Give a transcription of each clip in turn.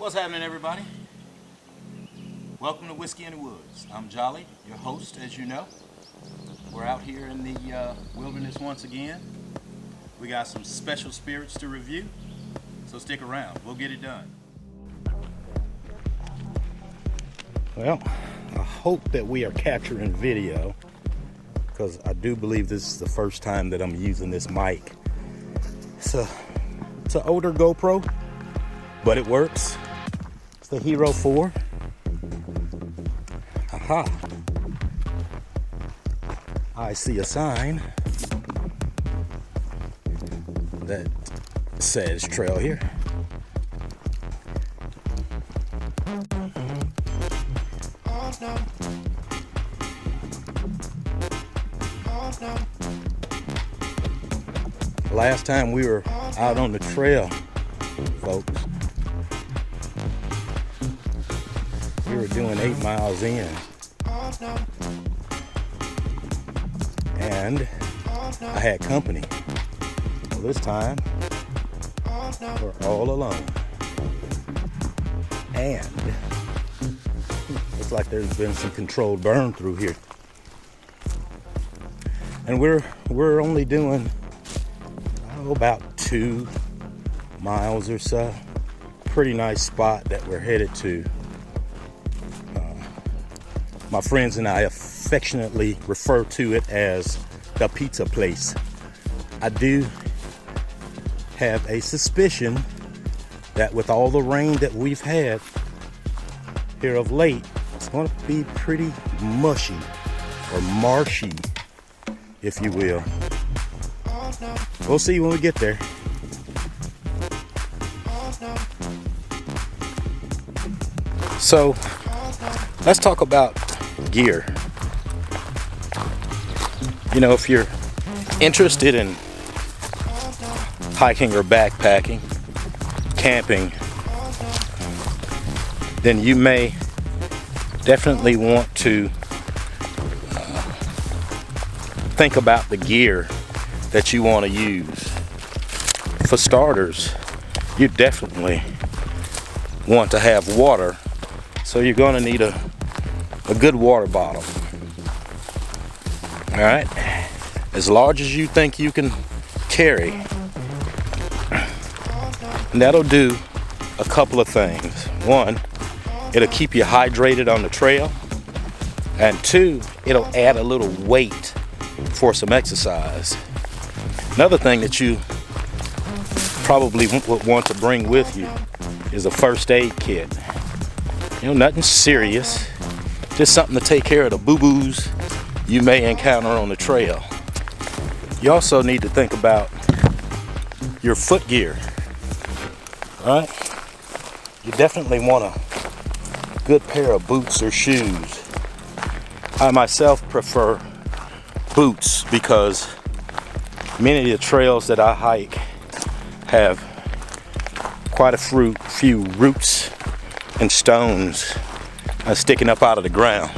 What's happening, everybody? Welcome to Whiskey in the Woods. I'm Jolly, your host, as you know. We're out here in the wilderness once again. We got some special spirits to review, so stick around. We'll get it done. Well, I hope that we are capturing video, because I do believe this is the first time that I'm using this mic. It's an older GoPro, but it works. It's the Hero 4. Aha. I see a sign that says trail here. Last time we were out on the trail, folks, we were doing 8 miles in, and I had company. Well, this time we're all alone, and looks like there's been some controlled burn through here, and we're only doing about 2 miles or so. Pretty nice spot that we're headed to. My friends and I affectionately refer to it as the pizza place. I do have a suspicion that with all the rain that we've had here of late, it's going to be pretty mushy or marshy, if you will. We'll see when we get there. So, let's talk about gear. You know, if you're interested in hiking or backpacking, camping, then you may definitely want to think about the gear that you want to use. For starters, you definitely want to have water, so you're going to need a good water bottle. All right, as large as you think you can carry. And that'll do a couple of things. One, it'll keep you hydrated on the trail, and two, it'll add a little weight for some exercise. Another thing that you probably would want to bring with you is a first aid kit. You know, nothing serious, just something to take care of the boo-boos you may encounter on the trail. You also need to think about your foot gear. All right? You definitely want a good pair of boots or shoes. I myself prefer boots because many of the trails that I hike have quite a few roots and stones sticking up out of the ground,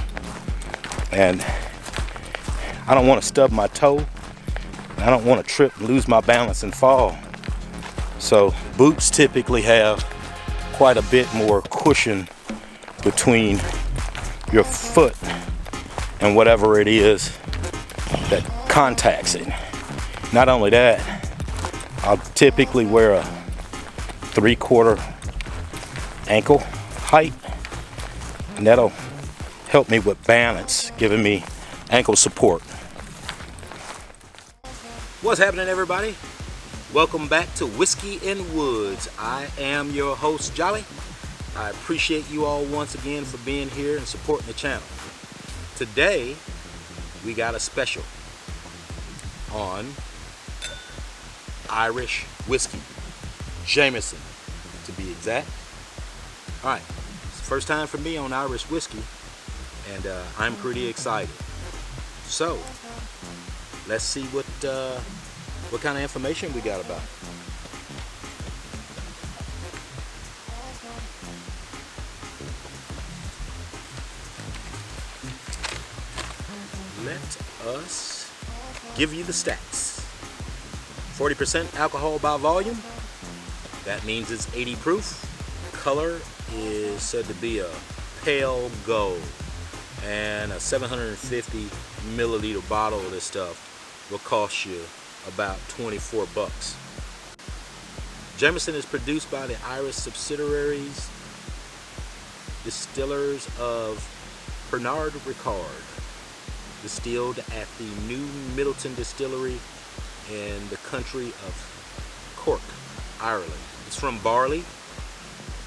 and I don't want to stub my toe. I don't want to trip and lose my balance and fall. So boots typically have quite a bit more cushion between your foot and whatever it is that contacts it. Not only that, I'll typically wear a 3/4 ankle height, and that'll help me with balance, giving me ankle support. What's happening, everybody? Welcome back to Whiskey in Woods. I am your host, Jolly. I appreciate you all once again for being here and supporting the channel. Today, we got a special on Irish whiskey, Jameson to be exact. All right, it's the first time for me on Irish whiskey, and I'm pretty excited. So let's see what kind of information we got about it. Let us give you the stats. 40% alcohol by volume. That means it's 80 proof. color is said to be a pale gold, and a 750 milliliter bottle of this stuff will cost you about 24 bucks. Jameson is produced by the Irish subsidiaries distillers of Pernod Ricard, distilled at the New Middleton Distillery in the country of Cork, Ireland. It's from barley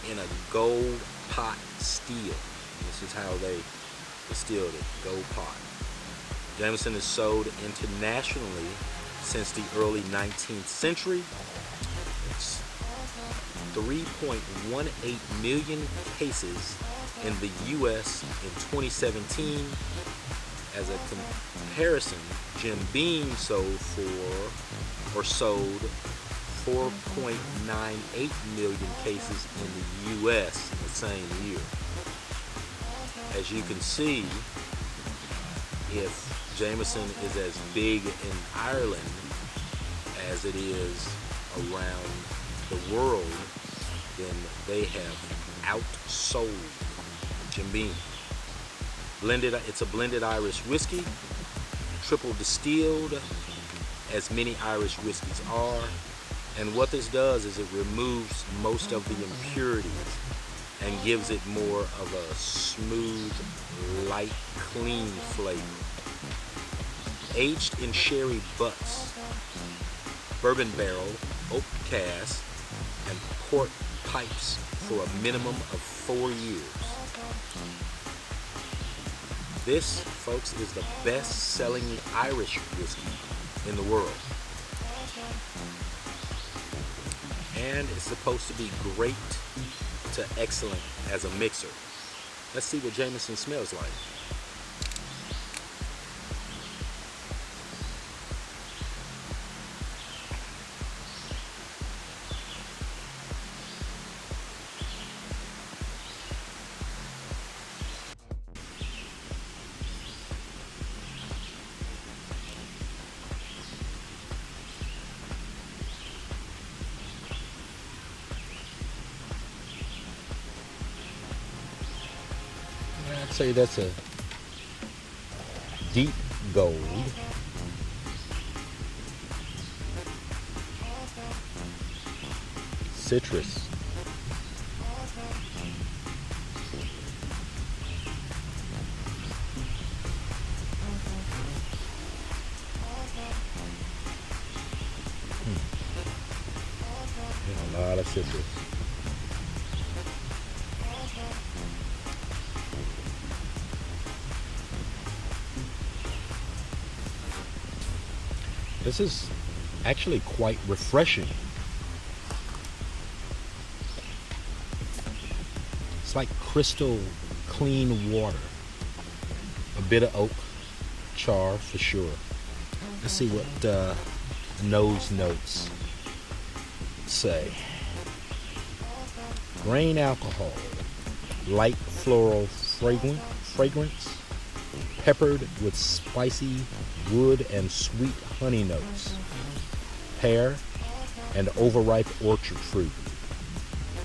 in a gold pot still. This is how they distilled it, gold pot. Jameson is sold internationally since the early 19th century. It's 3.18 million cases in the US in 2017. As a comparison, Jim Beam sold 4.98 million cases in the US in the same year. As you can see, if Jameson is as big in Ireland as it is around the world, then they have outsold Jim Beam. It's a blended Irish whiskey, triple distilled, as many Irish whiskeys are. And what this does is it removes most of the impurities and gives it more of a smooth, light, clean flavor. Aged in sherry butts, bourbon barrel, oak cask, and port pipes for a minimum of 4 years. This, folks, is the best-selling Irish whiskey in the world. And it's supposed to be great to excellent as a mixer. Let's see what Jameson smells like. I'd say that's a deep gold. Citrus. A lot of citrus. This is actually quite refreshing. It's like crystal clean water. A bit of oak char for sure. Let's see what nose notes say. Grain alcohol, light floral fragrance, peppered with spicy wood and sweet honey notes, pear and overripe orchard fruit.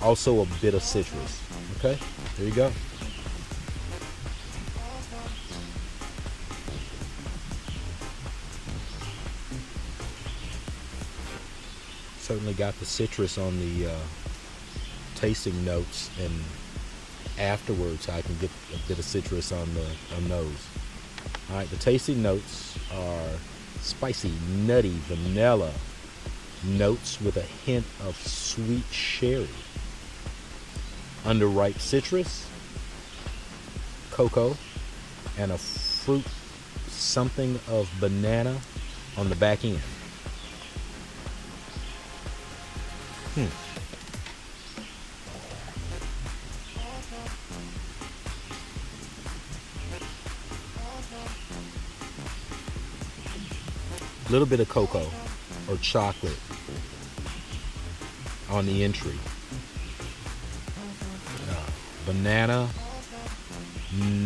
Also a bit of citrus. Okay, there you go. Certainly got the citrus on the tasting notes, and afterwards I can get a bit of citrus on the nose. All right, the tasting notes are spicy, nutty, vanilla notes with a hint of sweet sherry, underripe citrus, cocoa, and a fruit, something of banana on the back end. A little bit of cocoa or chocolate on the entry. Banana,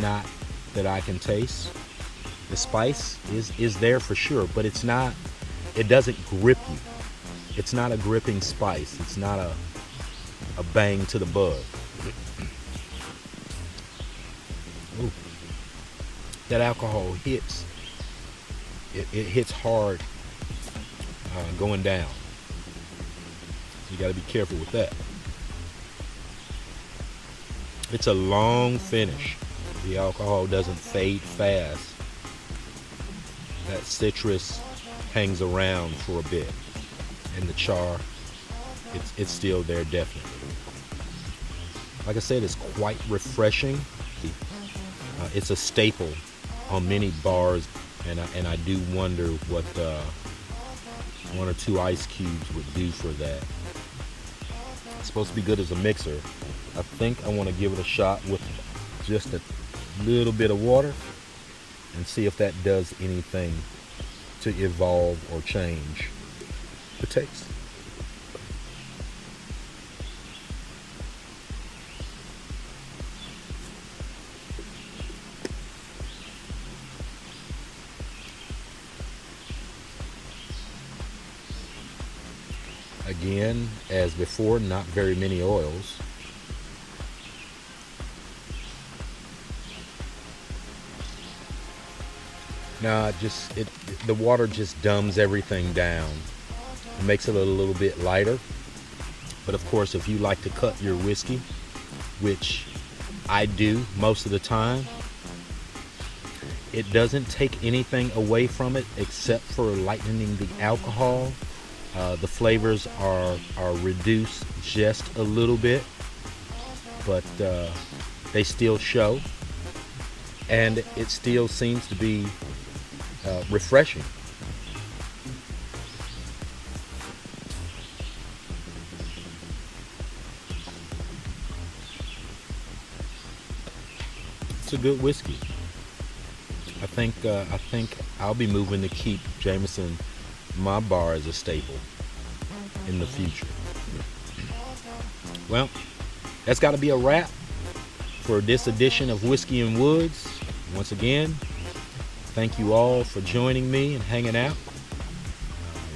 not that I can taste. The spice is there for sure, but it's not, it doesn't grip you. It's not a gripping spice. It's not a a bang to the bud. Ooh. That alcohol hits. It hits hard going down. You got to be careful with that. It's a long finish. The alcohol doesn't fade fast. That citrus hangs around for a bit, and the char, it's still there definitely. Like I said, it's quite refreshing. It's a staple on many bars, and I do wonder what 1 or 2 ice cubes would do for that. It's supposed to be good as a mixer. I think I want to give it a shot with just a little bit of water and see if that does anything to evolve or change the taste. Again, as before, not very many oils. No, the water just dumbs everything down. It makes it a little bit lighter. But of course, if you like to cut your whiskey, which I do most of the time, it doesn't take anything away from it except for lightening the alcohol. The flavors are reduced just a little bit, but they still show, and it still seems to be refreshing. It's a good whiskey. I think I'll be moving to keep Jameson my bar as a staple in the future. Well, that's got to be a wrap for this edition of Whiskey and Woods. Once again, thank you all for joining me and hanging out,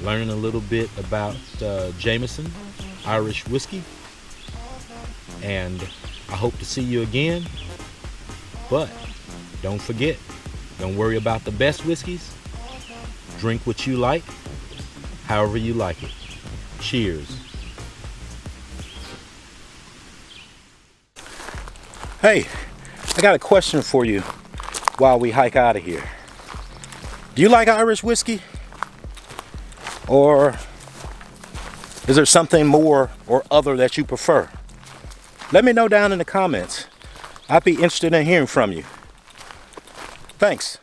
learning a little bit about Jameson Irish whiskey, and I hope to see you again. But don't forget, don't worry about the best whiskeys. Drink what you like, however you like it. Cheers. Hey, I got a question for you while we hike out of here. Do you like Irish whiskey? Or is there something more or other that you prefer? Let me know down in the comments. I'd be interested in hearing from you. Thanks.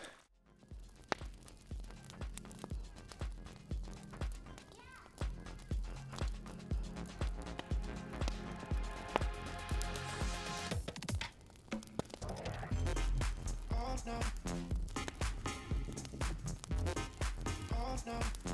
No.